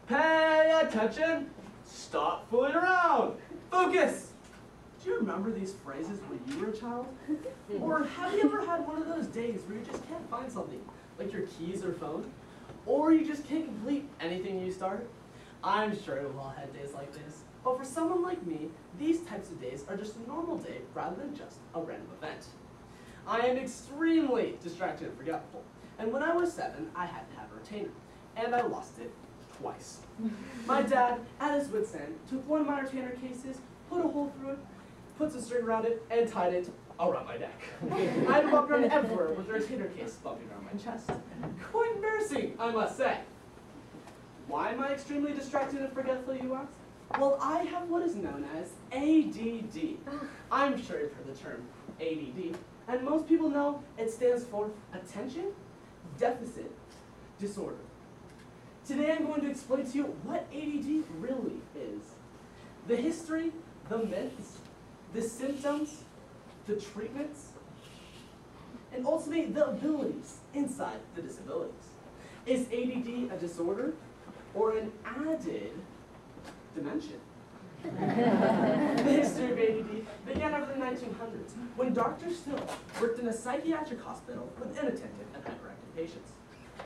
Pay attention! Stop fooling around! Focus! Do you remember these phrases when you were a child? Or have you ever had one of those days where you just can't find something, like your keys or phone? Or you just can't complete anything you start? I'm sure we've all had days like this. But for someone like me, these types of days are just a normal day rather than just a random event. I am extremely distracted and forgetful. And when I was 7, I had to have a retainer. And I lost it twice. My dad, at his wit's end, took one of my retainer cases, put a hole through it, put some string around it, and tied it around my neck. I had to walk around everywhere with the retainer case bumping around my chest. Quite embarrassing, I must say. Why am I extremely distracted and forgetful, you ask? Well, I have what is known as ADD. I'm sure you've heard the term ADD, and most people know it stands for Attention Deficit Disorder. Today I'm going to explain to you what ADD really is. The history, the myths, the symptoms, the treatments, and ultimately the abilities inside the disabilities. Is ADD a disorder or an added dimension? The history of ADD began over the 1900s when Dr. Still worked in a psychiatric hospital with inattentive and hyperactive patients.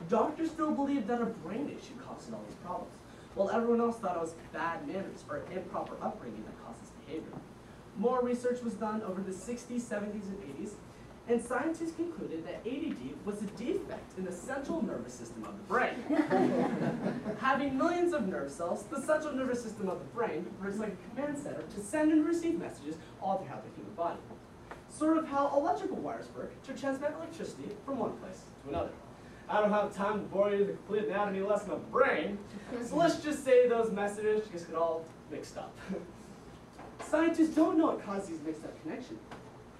Dr. Still believed that a brain issue caused all these problems, while everyone else thought it was bad manners or improper upbringing that caused this behavior. More research was done over the 60s, 70s, and 80s, and scientists concluded that ADD was a defect in the central nervous system of the brain. Having millions of nerve cells, the central nervous system of the brain works like a command center to send and receive messages all throughout the human body. Sort of how electrical wires work to transmit electricity from one place to another. I don't have time to bore you with the complete anatomy lesson of the brain, so let's just say those messages just get all mixed up. Scientists don't know what caused these mixed up connections,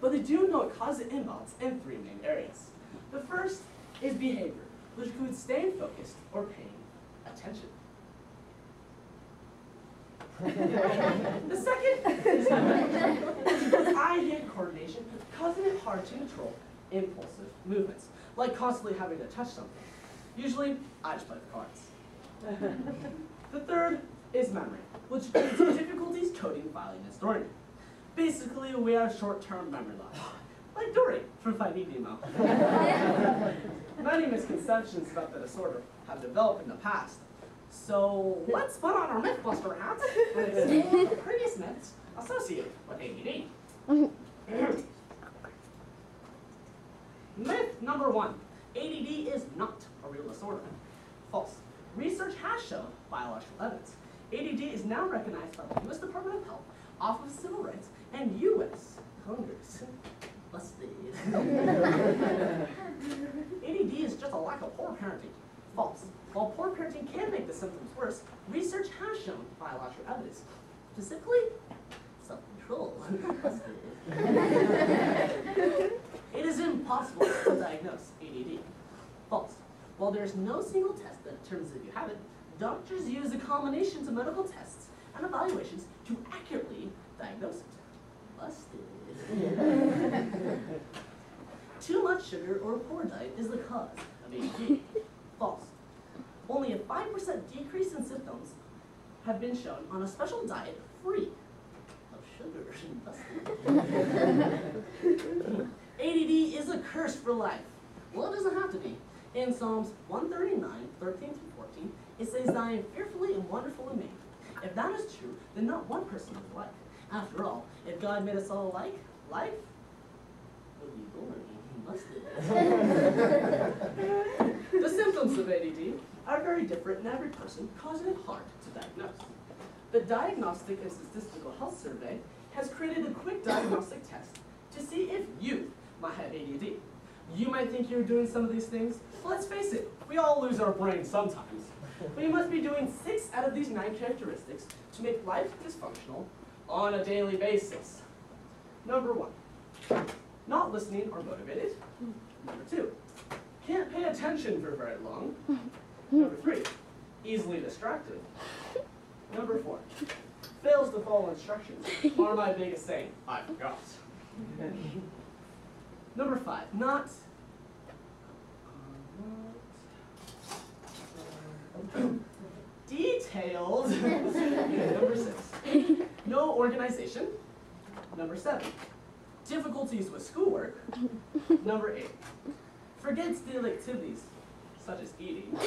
but they do know it causes imbalance in 3 main areas. The first is behavior, which includes staying focused or paying attention. The second is eye-hand coordination, causing it hard to control impulsive movements, like constantly having to touch something. Usually, I just play the cards. The third is memory, which includes difficulties coding, filing, and storing. Basically, we have short-term memory loss, like Dory from Finding Nemo. Many misconceptions about the disorder have developed in the past. So let's put on our Mythbuster hats and explore the previous myths associated with ADD. Myth number 1, ADD is not a real disorder. False. Research has shown biological evidence. ADD is now recognized by the U.S. Department of Health, Office of Civil Rights, and U.S. Congress. Busted. ADD is just a lack of poor parenting. False. While poor parenting can make the symptoms worse, research has shown biological evidence. Specifically, self-control. Busted. It is impossible to diagnose ADD. False. While there is no single test that determines if you have it, doctors use a combination of medical tests and evaluations to accurately diagnose it. Busted. Too much sugar or a poor diet is the cause of ADD. False. Only a 5% decrease in symptoms have been shown on a special diet free of sugar. Busted. ADD is a curse for life. Well, it doesn't have to be. In Psalms 139, 13 through 14, it says that I am fearfully and wonderfully made. If that is true, then not one person is alike. After all, if God made us all alike, life would be boring. Busted. The symptoms of ADD are very different in every person, causing it hard to diagnose. The Diagnostic and Statistical Health Survey has created a quick diagnostic test to see if you might have ADD. You might think you're doing some of these things. Well, let's face it, we all lose our brains sometimes. But you must be doing 6 out of these 9 characteristics to make life dysfunctional on a daily basis. Number 1, not listening or motivated. Number 2, can't pay attention for very long. Number 3, easily distracted. Number 4, fails to follow instructions. Or my biggest saying, I forgot. Number 5, not detailed detailed. Number 6, no organization. Number 7, difficulties with schoolwork. Number 8, forgets daily activities, such as eating.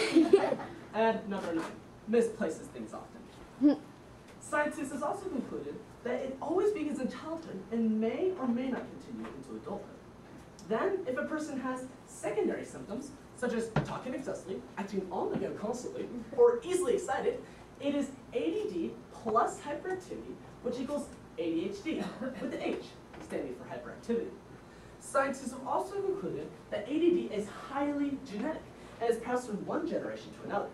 And number 9, misplaces things often. Scientists have also concluded that it always begins in childhood and may or may not continue into adulthood. Then, if a person has secondary symptoms, such as talking excessively, acting on the go constantly, or easily excited, it is ADD plus hyperactivity, which equals ADHD, with the H standing for hyperactivity. Scientists have also concluded that ADD is highly genetic and is passed from one generation to another.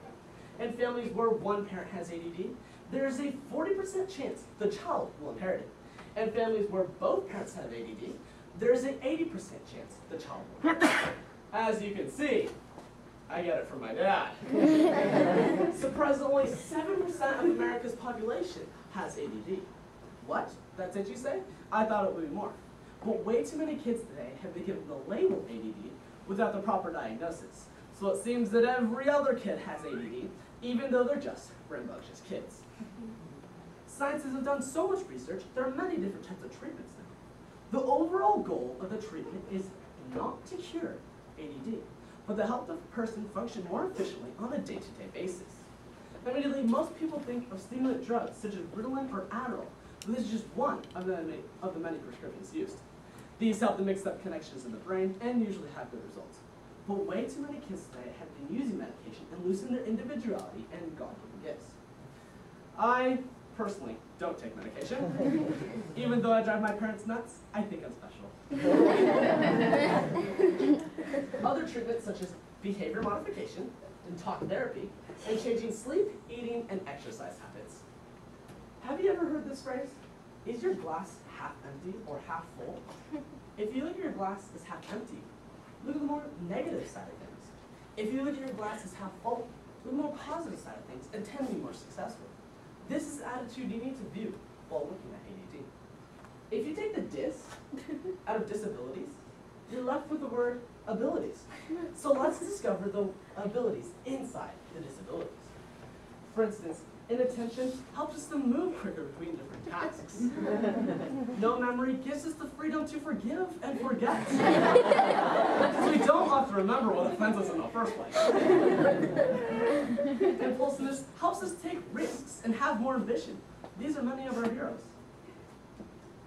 In families where one parent has ADD, there is a 40% chance the child will inherit it. In families where both parents have ADD, there is an 80% chance the child will inherit it. As you can see, I get it from my dad. Surprisingly, 7% of America's population has ADD. What? That's it, you say? I thought it would be more. But way too many kids today have been given the label ADD without the proper diagnosis. So it seems that every other kid has ADD, even though they're just rambunctious kids. Scientists have done so much research, there are many different types of treatments now. The overall goal of the treatment is not to cure ADD, but to help the person function more efficiently on a day-to-day basis. Immediately, most people think of stimulant drugs such as Ritalin or Adderall, but this is just one of the many prescriptions used. These help to mix up connections in the brain and usually have good results. But way too many kids today have been using medication and losing their individuality and God-given gifts. I personally don't take medication. Even though I drive my parents nuts, I think I'm special. Other treatments such as behavior modification and talk therapy and changing sleep, eating, and exercise habits. Have you ever heard this phrase? Is your glass half empty or half full? If you look at your glass as half empty, look at the more negative side of things. If you look at your glass as half full, look at the more positive side of things and tend to be more successful. This is the attitude you need to view while looking at ADD. If you take the dis out of disabilities, you're left with the word abilities. So let's discover the abilities inside the disabilities. For instance, inattention helps us to move quicker between different tasks. No memory gives us the freedom to forgive and forget. So we don't have to remember what offends us in the first place. Impulsiveness helps us take risks and have more ambition. These are many of our heroes.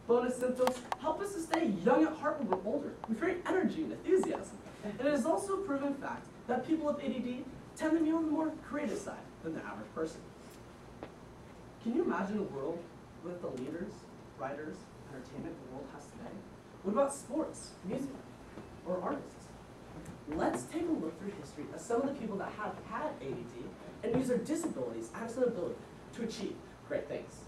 Bonus symptoms help us to stay young at heart when we're older, with great energy and enthusiasm. And it is also a proven fact that people with ADD tend to be on the more creative side than the average person. Can you imagine a world with the leaders, writers, entertainment the world has today? What about sports, music, or artists? Let's take a look through history of some of the people that have had ADD and use their disabilities as an ability to achieve great things.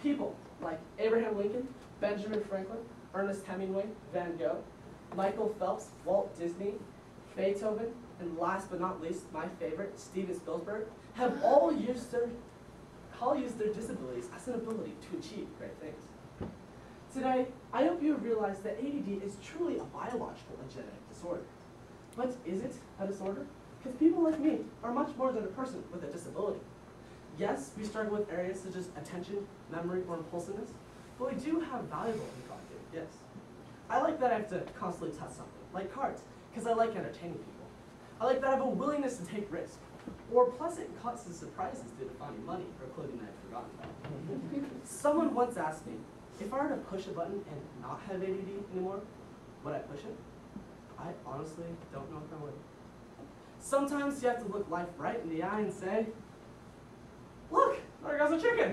People like Abraham Lincoln, Benjamin Franklin, Ernest Hemingway, Van Gogh, Michael Phelps, Walt Disney, Beethoven, and last but not least, my favorite, Steven Spielberg, have all used their disabilities as an ability to achieve great things. Today, I hope you have realized that ADD is truly a biological and genetic disorder. But is it a disorder? Because people like me are much more than a person with a disability. Yes, we struggle with areas such as attention, memory, or impulsiveness, but we do have valuable and God-given gifts. I like that I have to constantly test something, like cards, because I like entertaining people. I like that I have a willingness to take risks, or pleasant and constant surprises due to finding money or clothing I had forgotten about. Someone once asked me, if I were to push a button and not have ADD anymore, would I push it? I honestly don't know if I would. Sometimes you have to look life right in the eye and say, look, there goes a chicken.